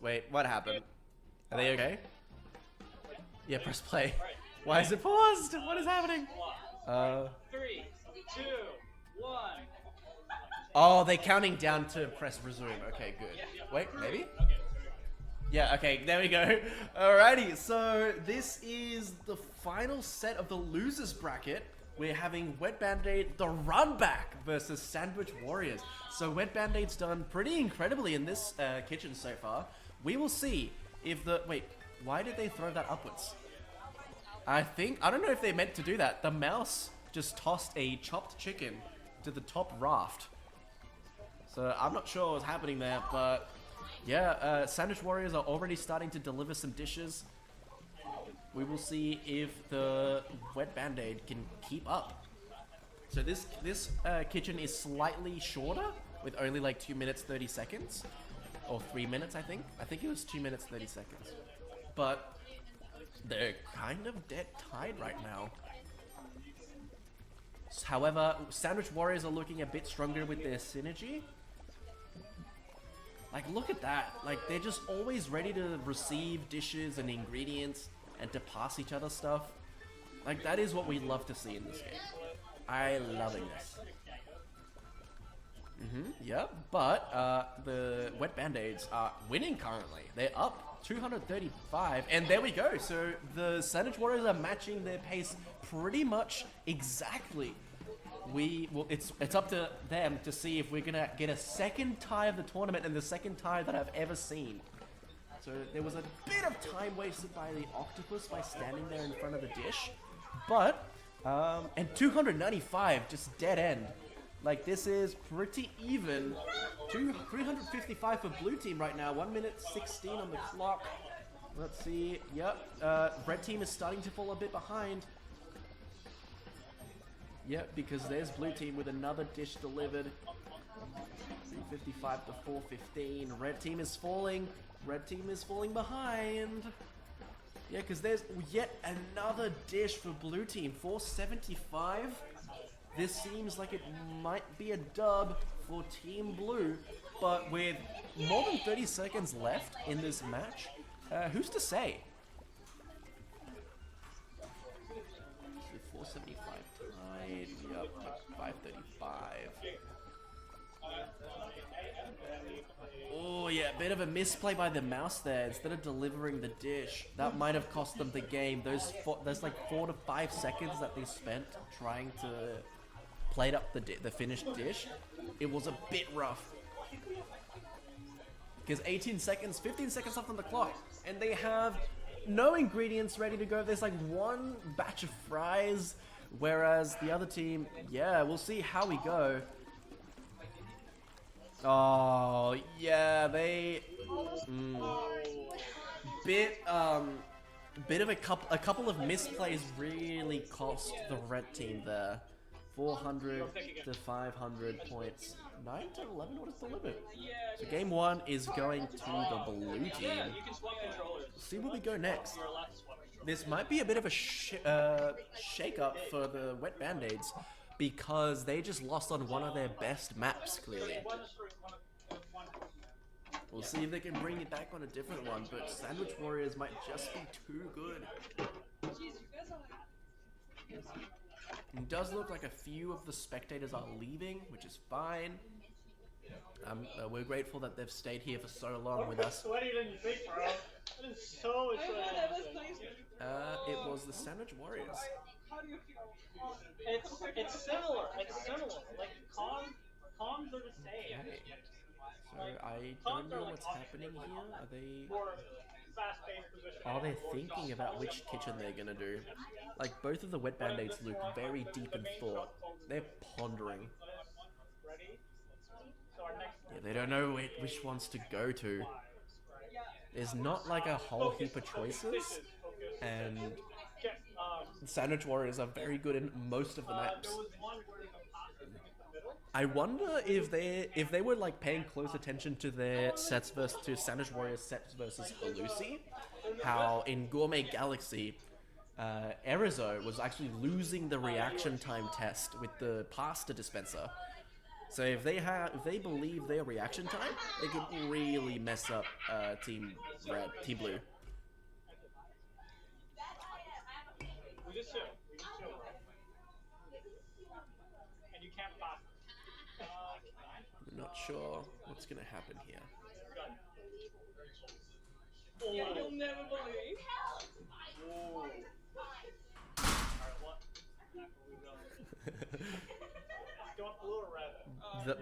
Wait, what happened? Are they okay? Yeah, press play. Why is it paused? What is happening? 3, 2, 1. Oh, they're counting down to press resume. Okay, good. Wait, maybe? Yeah, okay, there we go. Alrighty, so this is the final set of the losers bracket. We're having Wet Bandaid, the run back, versus Sandwich Warriors. So Wet Bandaid's done pretty incredibly in this kitchen so far. We will see if the... Wait, why did they throw that upwards? I don't know if they meant to do that. The mouse just tossed a chopped chicken to the top raft. So I'm not sure what's happening there, but yeah, Sandwich Warriors are already starting to deliver some dishes. We will see if the Wet Bandaid can keep up. So this kitchen is slightly shorter, with only like 2 minutes 30 seconds, or 3 minutes I think. I think it was 2 minutes 30 seconds. But they're kind of dead tied right now. However, Sandwich Warriors are looking a bit stronger with their synergy. Like, look at that. Like, they're just always ready to receive dishes and ingredients and to pass each other stuff. Like, that is what we love to see in this game. I loving this. Yeah, but the Wet Bandaids are winning currently. They're up 235, and there we go. So the Sandwich Warriors are matching their pace pretty much exactly. It's up to them to see if we're gonna get a second tie of the tournament, and the second tie that I've ever seen. So there was a bit of time wasted by the octopus by standing there in front of the dish, but and 295 just dead end. Like, this is pretty even. 355 for blue team right now. 1 minute 16 on the clock. Let's see. Yep. Red team is starting to fall a bit behind. Yep, because there's blue team with another dish delivered. 355 to 415. Red team is falling. Red team is falling behind. Yeah, because there's yet another dish for blue team. 475. This seems like it might be a dub for Team Blue, but with more than 30 seconds left in this match, who's to say? 475 tied, yep, 535. Oh yeah, bit of a misplay by the mouse there. Instead of delivering the dish, that might have cost them the game. There's like 4 to 5 seconds that they spent trying to plate up the finished dish. It was a bit rough. Because 15 seconds left on the clock, and they have no ingredients ready to go. There's like one batch of fries, whereas the other team, yeah, we'll see how we go. Oh, yeah, they... Bit of a couple of misplays really cost the red team there. 400 to 500 points. 9 to 11 was delivered. So game 1 is going to the blue team. See where we go next. This might be a bit of a shake-up for the Wet Bandaids, because they just lost on one of their best maps, clearly. We'll see if they can bring it back on a different one, but Sandwich Warriors might just be too good. It does look like a few of the spectators are leaving, which is fine. We're grateful that they've stayed here for so long with us. Sweatier than you think, bro. That is so exciting. It was the Sandwich Warriors. It's similar. It's similar. Like comms are the same. Okay. So I don't know what's happening here. Are they thinking about which kitchen they're gonna do? Like, both of the Wet Bandaids look very deep in thought. They're pondering. Yeah, they don't know which ones to go to. There's not like a whole heap of choices, and Sandwich Warriors are very good in most of the maps. I wonder if they were like paying close attention to their sets to Sandwich Warriors sets versus Halusi, how in Gourmet Galaxy, Erizo was actually losing the reaction time test with the pasta dispenser. So if they believe their reaction time, they can really mess up Team Blue. We just chill. And you can't pass. I'm not sure what's gonna happen here. Oh. You'll never believe. Oh.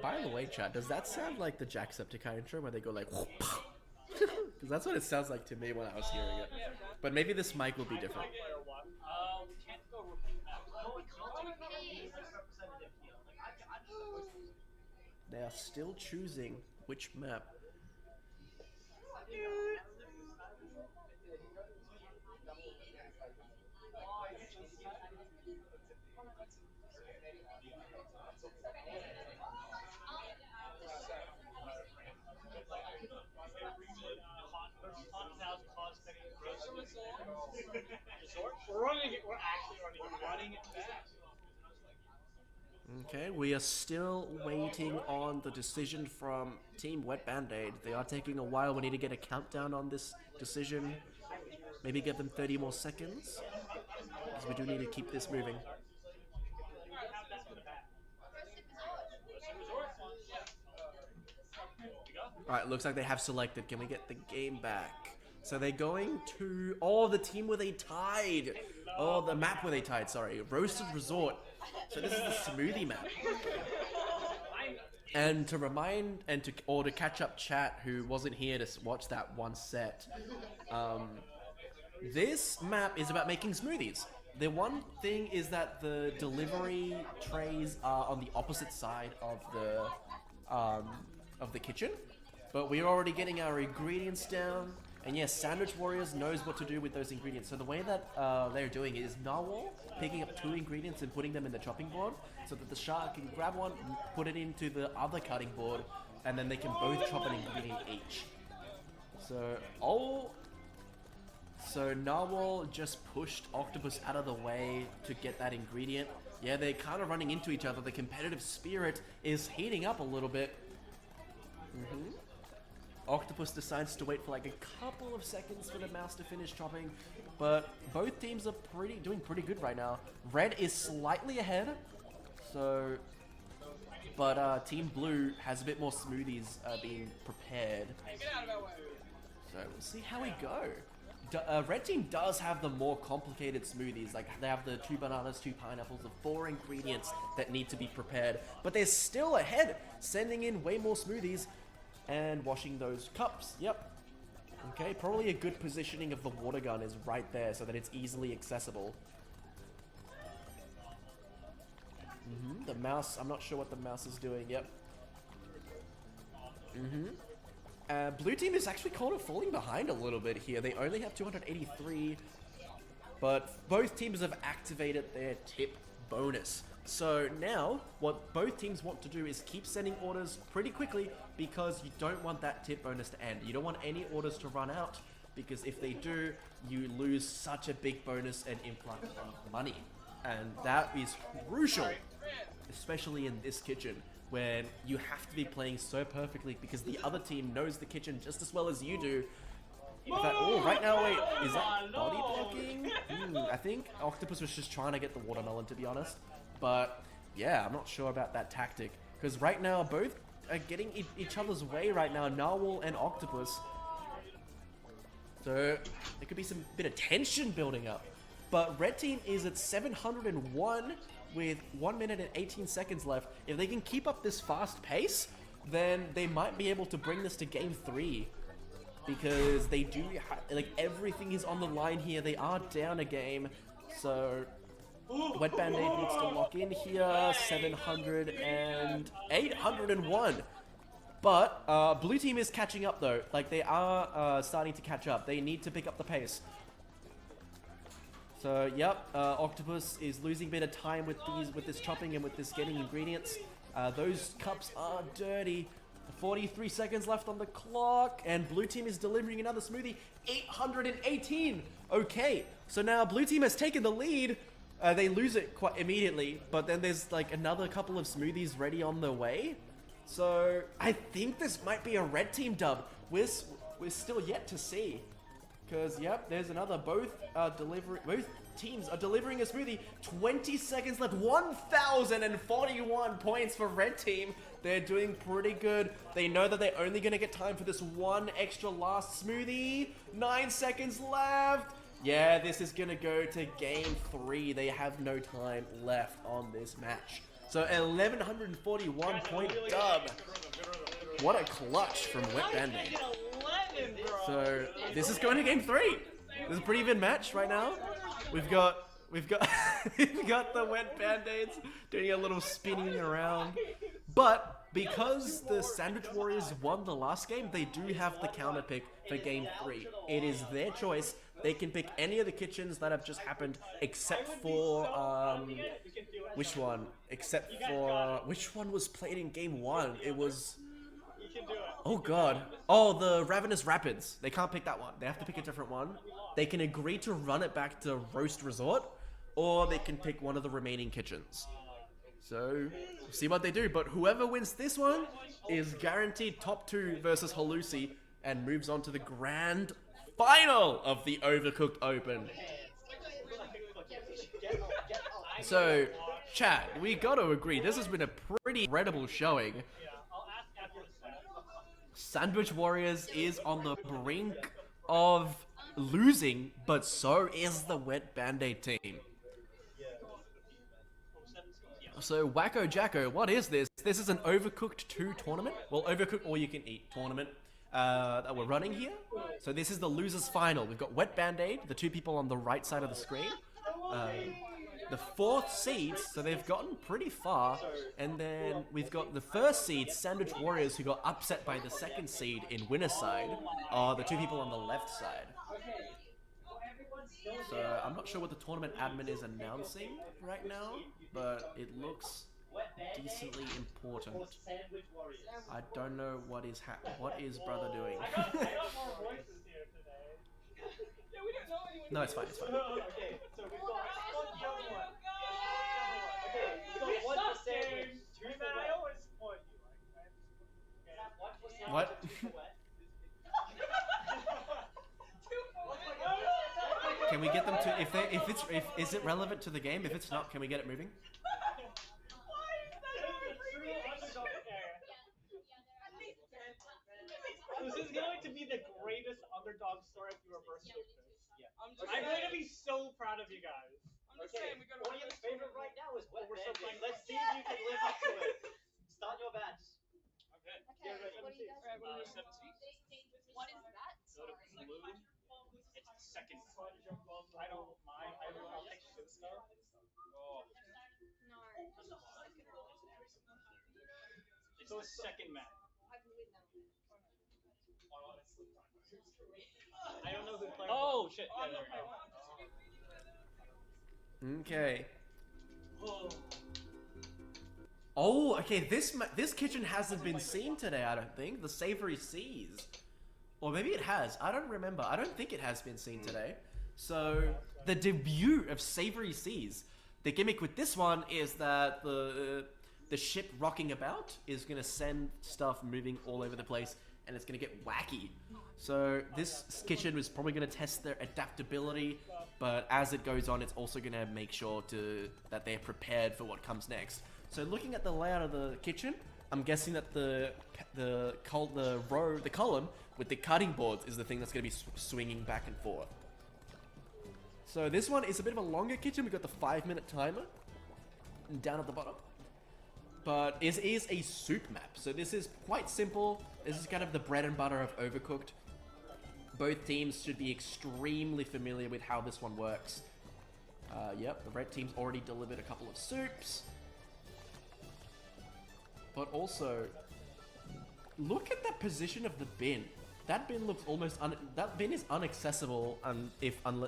By the way, chat, does that sound like the Jacksepticeye intro where they go like because that's what it sounds like to me when I was hearing it. But maybe this mic will be different. They are still choosing which map. We're running it back. Okay, we are still waiting on the decision from Team Wet Bandaid. They are taking a while. We need to get a countdown on this decision. Maybe give them 30 more seconds. Because we do need to keep this moving. Alright, looks like they have selected. Can we get the game back? So they're going to... Oh, the team where they tied. Oh, the map where they tied, sorry. Roasted Resort. So this is the smoothie map. And to remind or to catch up chat who wasn't here to watch that one set, this map is about making smoothies. The one thing is that the delivery trays are on the opposite side of the kitchen, but we're already getting our ingredients down. And yes, Sandwich Warriors knows what to do with those ingredients. So the way that they're doing it is Narwhal picking up 2 ingredients and putting them in the chopping board so that the shark can grab one, put it into the other cutting board, and then they can both chop an ingredient each. So Narwhal just pushed Octopus out of the way to get that ingredient. Yeah, they're kind of running into each other. The competitive spirit is heating up a little bit. Octopus decides to wait for like a couple of seconds for the mouse to finish chopping, but both teams are doing pretty good right now. Red is slightly ahead, but Team Blue has a bit more smoothies being prepared. So we'll see how we go. Red team does have the more complicated smoothies. Like they have the 2 bananas, 2 pineapples, the 4 ingredients that need to be prepared, but they're still ahead, sending in way more smoothies. And washing those cups, yep. Okay, probably a good positioning of the water gun is right there so that it's easily accessible. The mouse, I'm not sure what the mouse is doing, yep. Blue team is actually kind of falling behind a little bit here. They only have 283, but both teams have activated their tip bonus. So now, what both teams want to do is keep sending orders pretty quickly because you don't want that tip bonus to end. You don't want any orders to run out because if they do, you lose such a big bonus and influx of money. And that is crucial, especially in this kitchen where you have to be playing so perfectly because the other team knows the kitchen just as well as you do. In fact, oh, right now, wait, is that body blocking? I think Octopus was just trying to get the watermelon, to be honest. But yeah, I'm not sure about that tactic because right now both are getting each other's way right now, Narwhal and Octopus. So there could be some bit of tension building up. But Red Team is at 701 with 1 minute and 18 seconds left. If they can keep up this fast pace, then they might be able to bring this to game 3 because they do like everything is on the line here. They are down a game, so. Wet Bandaid needs to lock in here, 700 and 801. But blue team is catching up though. Like they are starting to catch up. They need to pick up the pace. So yep, Octopus is losing a bit of time with this chopping and with this getting ingredients. Those cups are dirty. 43 seconds left on the clock, and blue team is delivering another smoothie. 818. Okay, so now blue team has taken the lead. They lose it quite immediately, but then there's like another couple of smoothies ready on the way. So I think this might be a red team dub. We're still yet to see. Because, yep, there's another. Both teams are delivering a smoothie. 20 seconds left. 1,041 points for red team. They're doing pretty good. They know that they're only going to get time for this one extra last smoothie. 9 seconds left. Yeah, this is going to go to game 3. They have no time left on this match. So 1,141 point dub. What a clutch from Wet Bandaid. So this is going to game 3. This is a pretty even match right now. We've got we've got the Wet Band-Aids doing a little spinning around. But because the Sandwich Warriors won the last game, they do have the counter pick for game 3. It is their choice. They can pick any of the kitchens that have just happened, except for which one? Except for which one was played in game 1? It was. Oh god. Oh, the Ravenous Rapids. They can't pick that one. They have to pick a different one. They can agree to run it back to Roast Resort, or they can pick one of the remaining kitchens. So, see what they do. But whoever wins this one is guaranteed top 2 versus Halusi and moves on to the grand final of the Overcooked Open. So, chat, we gotta agree, this has been a pretty incredible showing. Sandwich Warriors is on the brink of losing, but so is the Wet Bandaid team. So, Wacko Jacko, what is this? This is an Overcooked 2 tournament. Well, Overcooked All You Can Eat tournament that we're running here. So this is the losers final. We've got Wet Bandaid, the 2 people on the right side of the screen. The 4th seeds, so they've gotten pretty far. And then we've got the 1st seed, Sandwich Warriors, who got upset by the 2nd seed in winner's side. The 2 people on the left side. So I'm not sure what the tournament admin is announcing right now, but it looks decently important. I don't know what is brother doing. No, it's fine, it's fine. What? Can we get them to, is it relevant to the game? If it's not, can we get it moving? This is going to be the greatest underdog story if you reverse this. Yeah. I'm going to be so proud of you guys. I'm just saying, we got to audience favorite right now is Wet Bandaid. Let's see if you can live up to it. Start your bats. Okay. What do you guys want? 17. What is that? Go to blue. It's the second. I don't mind. I'll take Shinstar. Oh. No. It's the second map. I can win that one. I don't know who played. Oh shit! Yeah, Okay. Oh, okay. This kitchen hasn't been seen today. I don't think the Savory Seas, or maybe it has. I don't remember. I don't think it has been seen today. So the debut of Savory Seas. The gimmick with this one is that the ship rocking about is gonna send stuff moving all over the place, and it's gonna get wacky. So this kitchen is probably gonna test their adaptability, but as it goes on, it's also gonna make sure that they're prepared for what comes next. So looking at the layout of the kitchen, I'm guessing that the column with the cutting boards is the thing that's gonna be swinging back and forth. So this one is a bit of a longer kitchen. We've got the 5-minute timer down at the bottom. But it is a soup map. So this is quite simple. This is kind of the bread and butter of Overcooked. Both teams should be extremely familiar with how this one works. Yep, the red team's already delivered a couple of soups. But also, look at the position of the bin. That bin looks almost that bin is inaccessible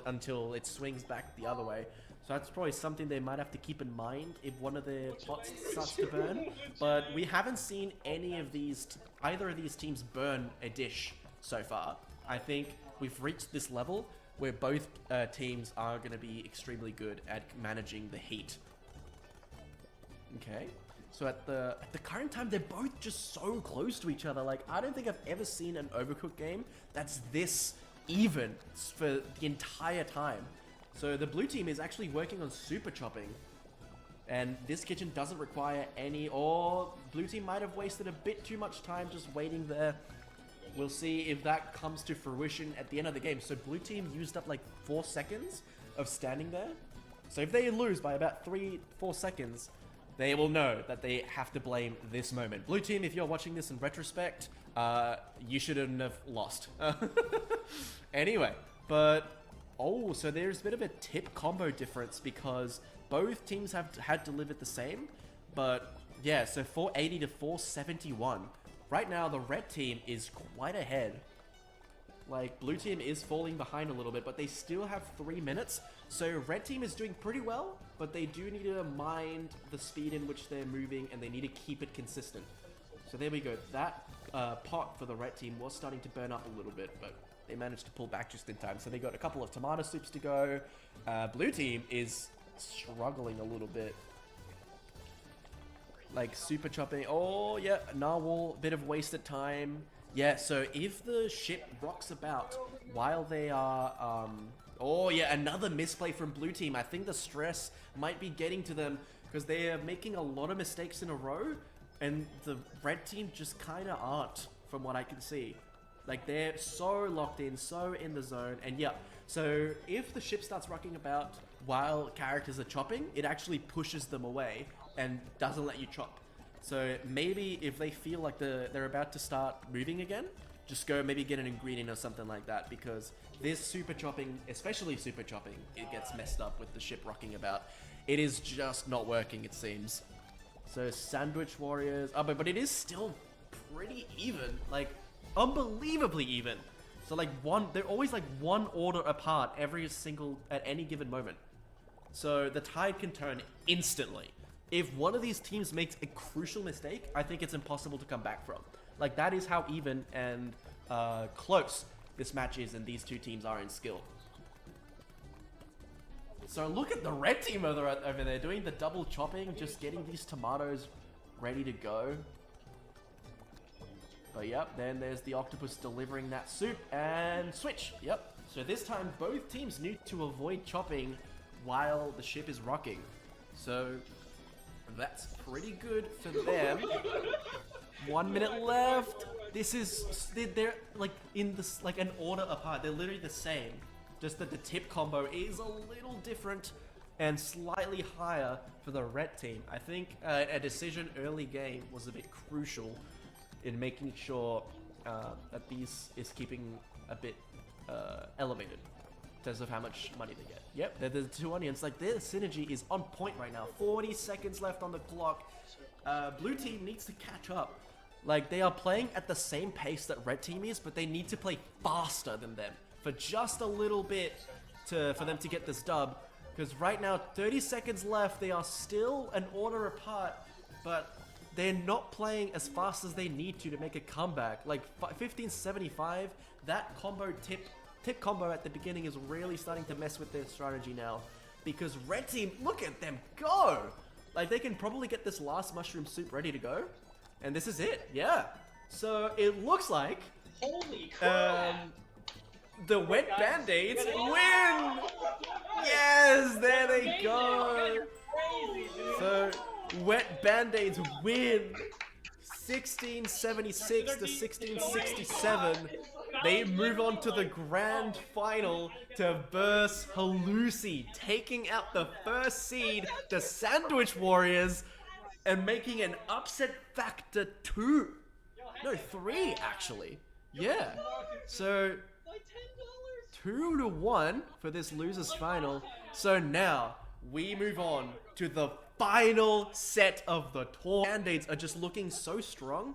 until it swings back the other way. So that's probably something they might have to keep in mind if one of their pots starts to burn. But we haven't seen any of either of these teams burn a dish so far. I think we've reached this level where both teams are going to be extremely good at managing the heat. Okay, so at the current time, they're both just so close to each other. Like, I don't think I've ever seen an Overcooked game that's this even for the entire time. So the blue team is actually working on super chopping. And this kitchen doesn't require any, or blue team might have wasted a bit too much time just waiting there. We'll see if that comes to fruition at the end of the game. So blue team used up like 4 seconds of standing there. So if they lose by about 3-4 seconds, they will know that they have to blame this moment. Blue team, if you're watching this in retrospect, you shouldn't have lost. Anyway, but, oh, so there's a bit of a tip combo difference because both teams had delivered the same, but yeah, so 480 to 471. Right now, the red team is quite ahead. Like, blue team is falling behind a little bit, but they still have 3 minutes. So red team is doing pretty well, but they do need to mind the speed in which they're moving, and they need to keep it consistent. So there we go. That pot for the red team was starting to burn up a little bit, but they managed to pull back just in time. So they got a couple of tomato soups to go. Blue team is struggling a little bit. Like super chopping. Oh yeah, narwhal, bit of wasted time. Yeah, so if the ship rocks about while they are oh yeah, another misplay from blue team. I think the stress might be getting to them because they are making a lot of mistakes in a row, and the red team just kind of aren't, from what I can see. Like, they're so locked in, so in the zone, and yeah, so if the ship starts rocking about while characters are chopping, it actually pushes them away and doesn't let you chop. So maybe if they feel like they're about to start moving again, just go maybe get an ingredient or something like that, because this super chopping, especially super chopping, it gets messed up with the ship rocking about. It is just not working, it seems. So Sandwich Warriors, oh, but it is still pretty even, like unbelievably even. So like they're always like 1 order apart at any given moment. So the tide can turn instantly. If one of these teams makes a crucial mistake, I think it's impossible to come back from. Like, that is how even and close this match is, and these two teams are in skill. So look at the red team over there doing the double chopping, just getting these tomatoes ready to go. But yep, then there's the octopus delivering that soup and switch. Yep. So this time both teams need to avoid chopping while the ship is rocking. So that's pretty good for them. 1 minute left. This is, they're like in this, like an order apart. They're literally the same. Just that the tip combo is a little different and slightly higher for the red team. I think a decision early game was a bit crucial in making sure that these is keeping a bit elevated in terms of how much money they get. Yep, they're the two onions. Like, their synergy is on point right now. 40 seconds left on the clock. Blue team needs to catch up. Like, they are playing at the same pace that red team is, but they need to play faster than them for just a little bit for them to get this dub. Because right now, 30 seconds left. They are still an order apart, but they're not playing as fast as they need to make a comeback. Like 1575, that combo tip combo at the beginning is really starting to mess with their strategy now. Because red team, look at them go! Like, they can probably get this last mushroom soup ready to go. And this is it, yeah. So it looks like holy crap! The wet Band-Aids win! Yes, there they go! So wet Band-Aids win 1676 to 1667. They move on to the grand final to verse Halusi, taking out the first seed, the Sandwich Warriors, and making an upset factor 2. No, 3 actually. Yeah. So 2-1 for this losers final. So now we move on to the final set of the tour. Band-Aids are just looking so strong